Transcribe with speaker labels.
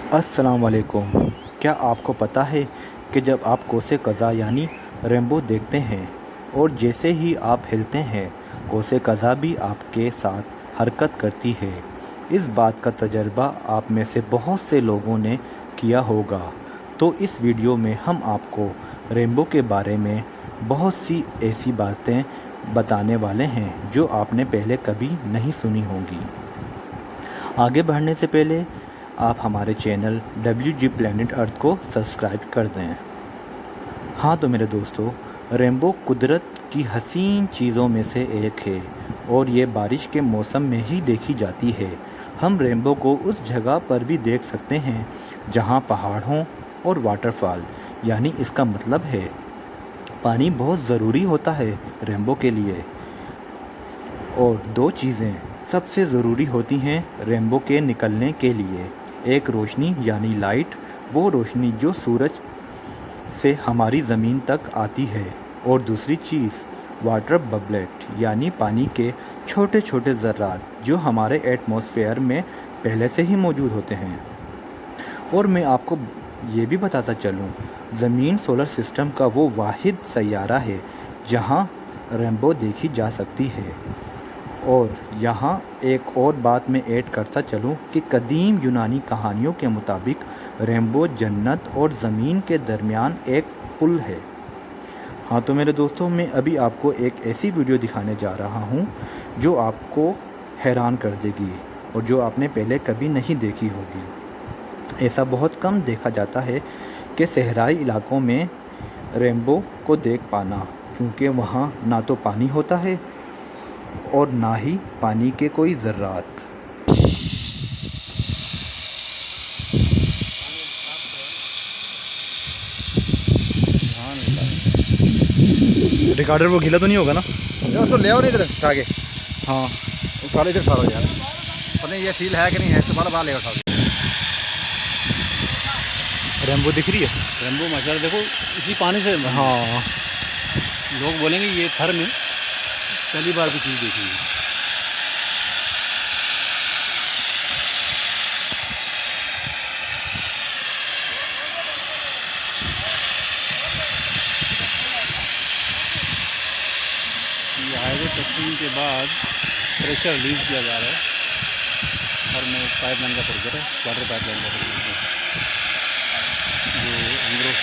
Speaker 1: अस्सलाम वालेकुम। क्या आपको पता है कि जब आप कौसे कज़ा यानी रेनबो देखते हैं और जैसे ही आप हिलते हैं कौसे कज़ा भी आपके साथ हरकत करती है। इस बात का तजर्बा आप में से बहुत से लोगों ने किया होगा। तो इस वीडियो में हम आपको रेनबो के बारे में बहुत सी ऐसी बातें बताने वाले हैं जो आपने पहले कभी नहीं सुनी होंगी। आगे बढ़ने से पहले आप हमारे चैनल WG प्लैनेट अर्थ को सब्सक्राइब कर दें। हाँ तो मेरे दोस्तों, रेनबो कुदरत की हसीन चीज़ों में से एक है और ये बारिश के मौसम में ही देखी जाती है। हम रेनबो को उस जगह पर भी देख सकते हैं जहाँ पहाड़ हों और वाटरफॉल, यानी इसका मतलब है पानी बहुत ज़रूरी होता है रेनबो के लिए। और दो चीज़ें सबसे ज़रूरी होती हैं रेनबो के निकलने के लिए। एक रोशनी यानी लाइट, वो रोशनी जो सूरज से हमारी ज़मीन तक आती है, और दूसरी चीज़ वाटर बबलेट यानी पानी के छोटे छोटे ज़र्रात जो हमारे एटमॉस्फेयर में पहले से ही मौजूद होते हैं। और मैं आपको ये भी बताता चलूँ, ज़मीन सोलर सिस्टम का वो वाहिद सैयारा है जहाँ रेनबो देखी जा सकती है। और यहाँ एक और बात मैं ऐड करता चलूँ कि कदीम यूनानी कहानियों के मुताबिक रेनबो जन्नत और ज़मीन के दरमियान एक पुल है। हाँ तो मेरे दोस्तों, मैं अभी आपको एक ऐसी वीडियो दिखाने जा रहा हूँ जो आपको हैरान कर देगी और जो आपने पहले कभी नहीं देखी होगी। ऐसा बहुत कम देखा जाता है कि सहराई इलाकों में रेनबो को देख पाना, क्योंकि वहाँ ना तो पानी होता है और ना ही पानी के कोई ज़र्रात। रिकॉर्डर वो गीला तो नहीं होगा ना?
Speaker 2: उसको ले आओ नहीं इधर उठा के।
Speaker 1: हाँ
Speaker 2: उठा लो इधर उठा लो यार, पता नहीं ये सील है कि नहीं है, तो बाहर ले उठा लो।
Speaker 1: रेनबो दिख रही है।
Speaker 2: रेनबो माशाल्लाह देखो इसी पानी से।
Speaker 1: हाँ
Speaker 2: लोग बोलेंगे ये थर में पहली बार की चीज़ देखी है। ये हाईवे टेस्टिंग के बाद प्रेशर रिलीज किया जा रहा है। हर में पाइप लाइन का प्रेशर है, वाटर पाइप लाइन का प्रेशर है जो अंदरों